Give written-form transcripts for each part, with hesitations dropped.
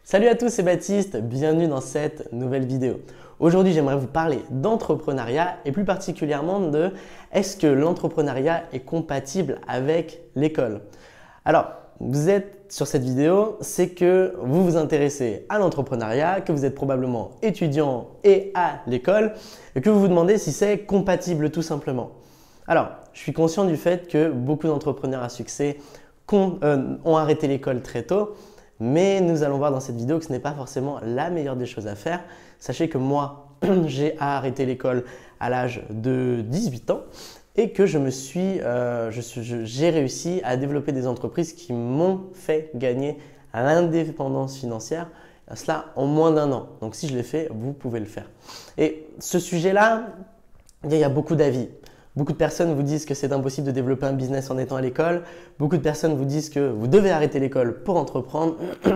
Salut à tous, c'est Baptiste, bienvenue dans cette nouvelle vidéo. Aujourd'hui, j'aimerais vous parler d'entrepreneuriat et plus particulièrement de est-ce que l'entrepreneuriat est compatible avec l'école? Alors, vous êtes sur cette vidéo, c'est que vous vous intéressez à l'entrepreneuriat, que vous êtes probablement étudiant et à l'école et que vous vous demandez si c'est compatible tout simplement. Alors, je suis conscient du fait que beaucoup d'entrepreneurs à succès ont arrêté l'école très tôt. Mais nous allons voir dans cette vidéo que ce n'est pas forcément la meilleure des choses à faire. Sachez que moi, j'ai arrêté l'école à l'âge de 18 ans et que j'ai réussi à développer des entreprises qui m'ont fait gagner l'indépendance financière, cela en moins d'un an. Donc si je l'ai fait, vous pouvez le faire. Et ce sujet-là, il y a beaucoup d'avis. Beaucoup de personnes vous disent que c'est impossible de développer un business en étant à l'école. Beaucoup de personnes vous disent que vous devez arrêter l'école pour entreprendre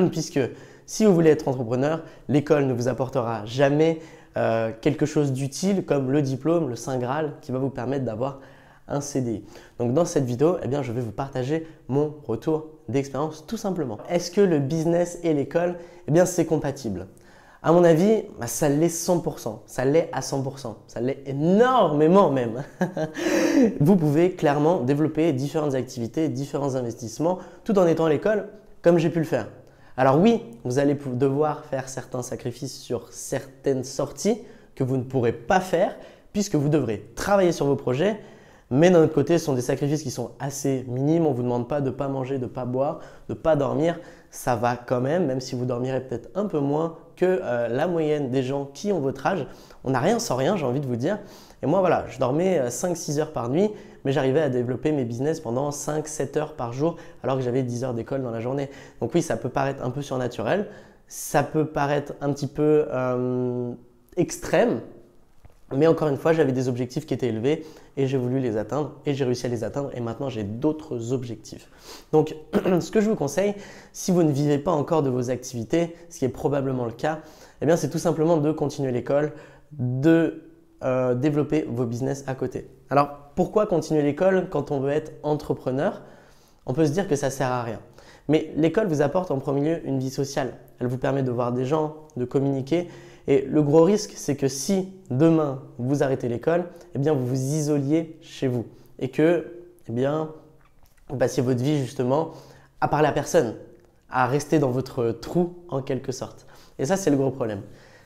puisque si vous voulez être entrepreneur, l'école ne vous apportera jamais quelque chose d'utile comme le diplôme, le Saint Graal qui va vous permettre d'avoir un CDI. Donc dans cette vidéo, je vais vous partager mon retour d'expérience tout simplement. Est-ce que le business et l'école, c'est compatible? À mon avis, ça l'est 100%, ça l'est à 100%, ça l'est énormément même. Vous pouvez clairement développer différentes activités, différents investissements tout en étant à l'école comme j'ai pu le faire. Alors oui, vous allez devoir faire certains sacrifices sur certaines sorties que vous ne pourrez pas faire puisque vous devrez travailler sur vos projets. Mais d'un autre côté, ce sont des sacrifices qui sont assez minimes. On ne vous demande pas de ne pas manger, de ne pas boire, de ne pas dormir. Ça va quand même si vous dormirez peut-être un peu moins que la moyenne des gens qui ont votre âge. On n'a rien sans rien, j'ai envie de vous dire. Et moi, voilà, je dormais 5-6 heures par nuit, mais j'arrivais à développer mes business pendant 5-7 heures par jour alors que j'avais 10 heures d'école dans la journée. Donc oui, ça peut paraître un peu surnaturel. Ça peut paraître un petit peu extrême. Mais encore une fois, j'avais des objectifs qui étaient élevés et j'ai voulu les atteindre et j'ai réussi à les atteindre et maintenant j'ai d'autres objectifs. Donc, ce que je vous conseille, si vous ne vivez pas encore de vos activités, ce qui est probablement le cas, c'est tout simplement de continuer l'école, de développer vos business à côté. Alors, pourquoi continuer l'école quand on veut être entrepreneur? On peut se dire que ça ne sert à rien. Mais l'école vous apporte en premier lieu une vie sociale. Elle vous permet de voir des gens, de communiquer. Et le gros risque, c'est que si demain vous arrêtez l'école, vous vous isoliez chez vous et que vous passiez votre vie justement à parler à personne, à rester dans votre trou en quelque sorte. Et ça, c'est le gros problème.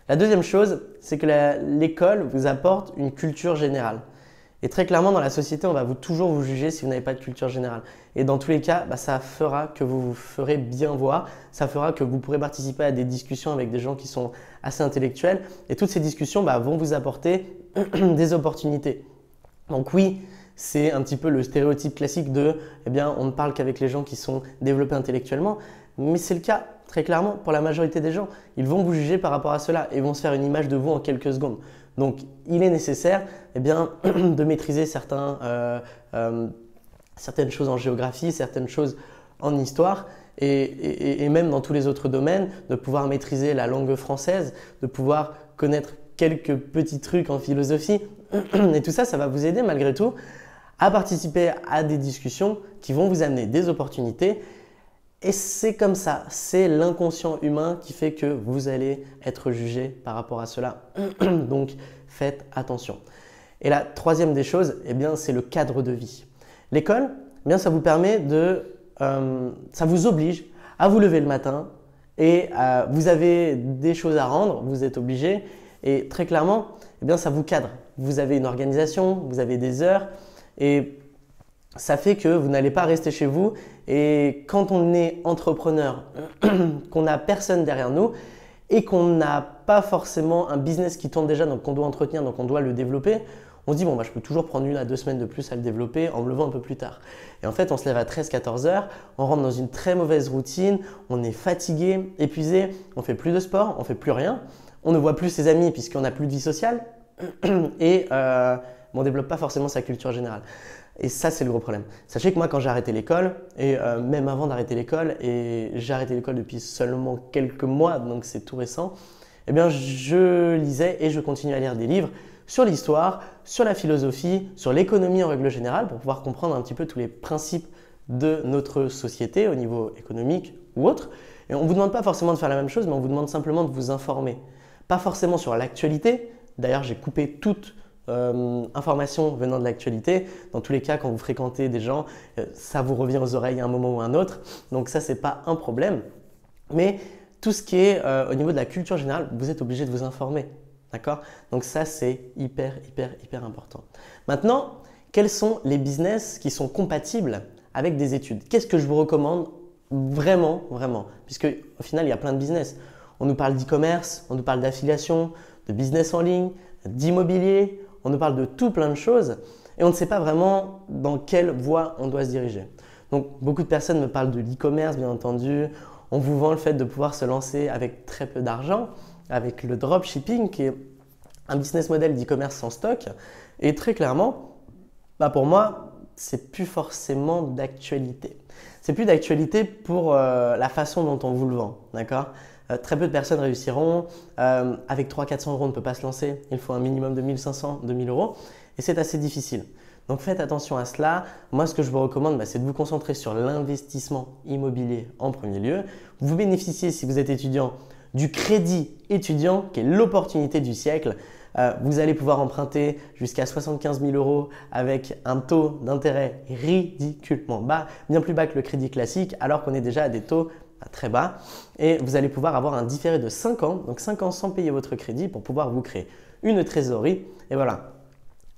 La deuxième chose, c'est que l'école vous apporte une culture générale. Et très clairement, dans la société, on va toujours vous juger si vous n'avez pas de culture générale. Et dans tous les cas, ça fera que vous vous ferez bien voir. Ça fera que vous pourrez participer à des discussions avec des gens qui sont assez intellectuels. Et toutes ces discussions vont vous apporter des opportunités. Donc oui, c'est un petit peu le stéréotype classique de on ne parle qu'avec les gens qui sont développés intellectuellement. Mais c'est le cas très clairement pour la majorité des gens. Ils vont vous juger par rapport à cela et vont se faire une image de vous en quelques secondes. Donc, il est nécessaire de maîtriser certaines choses en géographie, certaines choses en histoire et même dans tous les autres domaines, de pouvoir maîtriser la langue française, de pouvoir connaître quelques petits trucs en philosophie. Et tout ça, ça va vous aider malgré tout à participer à des discussions qui vont vous amener des opportunités. Et c'est comme ça, c'est l'inconscient humain qui fait que vous allez être jugé par rapport à cela. Donc, faites attention. Et la troisième des choses, c'est le cadre de vie. L'école, ça vous permet ça vous oblige à vous lever le matin et vous avez des choses à rendre, vous êtes obligé et très clairement, ça vous cadre. Vous avez une organisation, vous avez des heures et ça fait que vous n'allez pas rester chez vous et quand on est entrepreneur, qu'on n'a personne derrière nous et qu'on n'a pas forcément un business qui tourne déjà, donc qu'on doit entretenir, donc on doit le développer, on se dit je peux toujours prendre 1 à 2 semaines de plus à le développer en me levant un peu plus tard. Et en fait, on se lève à 13-14 heures, on rentre dans une très mauvaise routine, on est fatigué, épuisé, on ne fait plus de sport, on ne fait plus rien, on ne voit plus ses amis puisqu'on n'a plus de vie sociale et on ne développe pas forcément sa culture générale. Et ça, c'est le gros problème. Sachez que moi, quand j'ai arrêté l'école, et même avant d'arrêter l'école, et j'ai arrêté l'école depuis seulement quelques mois, donc c'est tout récent, je lisais et je continue à lire des livres sur l'histoire, sur la philosophie, sur l'économie en règle générale, pour pouvoir comprendre un petit peu tous les principes de notre société au niveau économique ou autre. Et on ne vous demande pas forcément de faire la même chose, mais on vous demande simplement de vous informer. Pas forcément sur l'actualité. D'ailleurs, j'ai coupé toute information venant de l'actualité. Dans tous les cas, quand vous fréquentez des gens, ça vous revient aux oreilles à un moment ou à un autre. Donc ça, ce n'est pas un problème. Mais tout ce qui est au niveau de la culture générale, vous êtes obligé de vous informer. D'accord? Donc ça, c'est hyper important. Maintenant, quels sont les business qui sont compatibles avec des études? Qu'est-ce que je vous recommande vraiment? Puisque au final, il y a plein de business. On nous parle d'e-commerce, on nous parle d'affiliation, de business en ligne, d'immobilier, on nous parle de tout plein de choses et on ne sait pas vraiment dans quelle voie on doit se diriger. Donc, beaucoup de personnes me parlent de l'e-commerce, bien entendu. On vous vend le fait de pouvoir se lancer avec très peu d'argent, avec le dropshipping qui est un business model d'e-commerce sans stock. Et très clairement, pour moi, c'est plus forcément d'actualité. C'est plus d'actualité pour la façon dont on vous le vend, d'accord? Très peu de personnes réussiront. Avec 300-400 euros, on ne peut pas se lancer. Il faut un minimum de 1500-2000 euros et c'est assez difficile. Donc faites attention à cela. Moi, ce que je vous recommande, c'est de vous concentrer sur l'investissement immobilier en premier lieu. Vous bénéficiez, si vous êtes étudiant, du crédit étudiant qui est l'opportunité du siècle. Vous allez pouvoir emprunter jusqu'à 75 000 euros avec un taux d'intérêt ridiculement bas, bien plus bas que le crédit classique, alors qu'on est déjà à des taux très bas. Et vous allez pouvoir avoir un différé de 5 ans, donc 5 ans sans payer votre crédit pour pouvoir vous créer une trésorerie. Et voilà.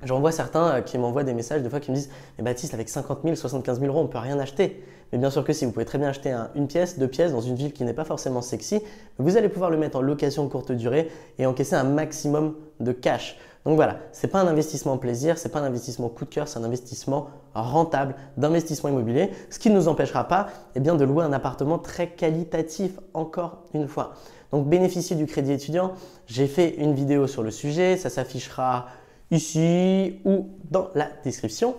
J'en vois certains qui m'envoient des messages des fois qui me disent « Mais Baptiste, avec 50 000, 75 000 euros, on ne peut rien acheter. » Mais bien sûr que si, vous pouvez très bien acheter une pièce, 2 pièces dans une ville qui n'est pas forcément sexy. Vous allez pouvoir le mettre en location courte durée et encaisser un maximum de cash. Donc voilà, ce n'est pas un investissement plaisir, ce n'est pas un investissement coup de cœur, c'est un investissement rentable d'investissement immobilier, ce qui ne nous empêchera pas de louer un appartement très qualitatif, encore une fois. Donc bénéficier du crédit étudiant, j'ai fait une vidéo sur le sujet, ça s'affichera ici ou dans la description.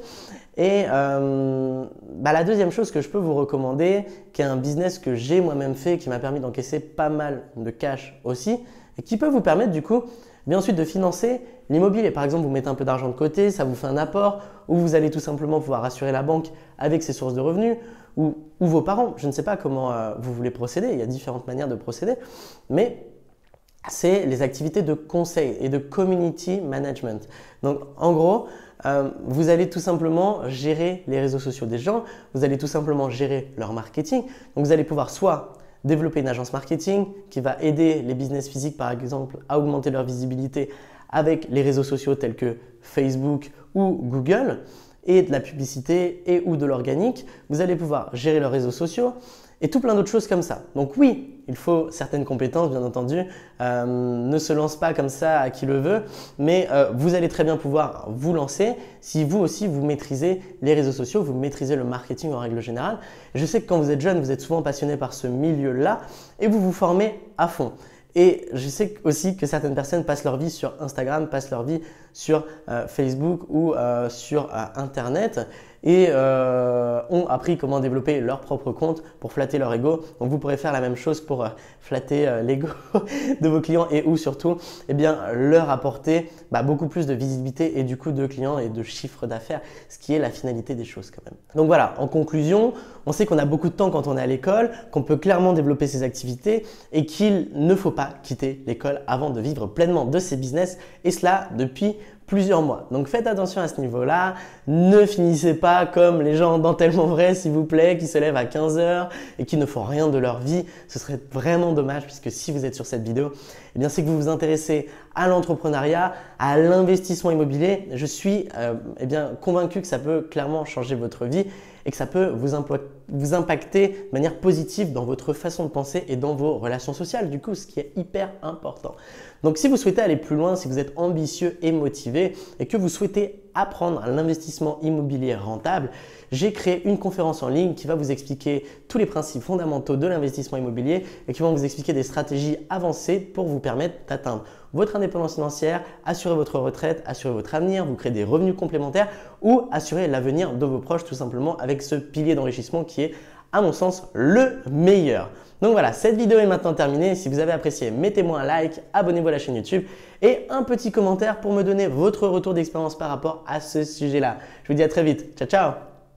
Et la deuxième chose que je peux vous recommander, qui est un business que j'ai moi-même fait, qui m'a permis d'encaisser pas mal de cash aussi, et qui peut vous permettre du coup, ensuite de financer l'immobilier. Par exemple, vous mettez un peu d'argent de côté, ça vous fait un apport, ou vous allez tout simplement pouvoir assurer la banque avec ses sources de revenus, ou vos parents. Je ne sais pas comment vous voulez procéder, il y a différentes manières de procéder, mais c'est les activités de conseil et de community management. Donc en gros, vous allez tout simplement gérer les réseaux sociaux des gens, vous allez tout simplement gérer leur marketing. Donc vous allez pouvoir soit développer une agence marketing qui va aider les business physiques par exemple à augmenter leur visibilité avec les réseaux sociaux tels que Facebook ou Google et de la publicité et ou de l'organique. Vous allez pouvoir gérer leurs réseaux sociaux et tout plein d'autres choses comme ça. Donc oui, il faut certaines compétences bien entendu, ne se lance pas comme ça à qui le veut, mais vous allez très bien pouvoir vous lancer si vous aussi vous maîtrisez les réseaux sociaux, vous maîtrisez le marketing en règle générale. Je sais que quand vous êtes jeune, vous êtes souvent passionné par ce milieu-là et vous vous formez à fond. Et je sais aussi que certaines personnes passent leur vie sur Instagram, passent leur vie sur Facebook ou sur Internet et ont appris comment développer leur propre compte pour flatter leur ego. Donc vous pourrez faire la même chose pour flatter l'ego de vos clients et ou surtout leur apporter beaucoup plus de visibilité et du coup de clients et de chiffre d'affaires, ce qui est la finalité des choses quand même. Donc voilà, en conclusion, on sait qu'on a beaucoup de temps quand on est à l'école, qu'on peut clairement développer ses activités et qu'il ne faut pas quitter l'école avant de vivre pleinement de ses business et cela depuis plusieurs mois. Donc faites attention à ce niveau-là. Ne finissez pas comme les gens dans Tellement Vrai, s'il vous plaît, qui se lèvent à 15 h et qui ne font rien de leur vie. Ce serait vraiment dommage puisque si vous êtes sur cette vidéo, c'est que vous vous intéressez à l'entrepreneuriat, à l'investissement immobilier. Je suis convaincu que ça peut clairement changer votre vie et que ça peut vous impacter de manière positive dans votre façon de penser et dans vos relations sociales, du coup, ce qui est hyper important. Donc, si vous souhaitez aller plus loin, si vous êtes ambitieux et motivé et que vous souhaitez apprendre l'investissement immobilier rentable, j'ai créé une conférence en ligne qui va vous expliquer tous les principes fondamentaux de l'investissement immobilier et qui vont vous expliquer des stratégies avancées pour vous permettre d'atteindre votre indépendance financière, assurer votre retraite, assurer votre avenir, vous créer des revenus complémentaires ou assurer l'avenir de vos proches tout simplement avec ce pilier d'enrichissement qui est, à mon sens, le meilleur. Donc voilà, cette vidéo est maintenant terminée. Si vous avez apprécié, mettez-moi un like, abonnez-vous à la chaîne YouTube et un petit commentaire pour me donner votre retour d'expérience par rapport à ce sujet-là. Je vous dis à très vite. Ciao, ciao!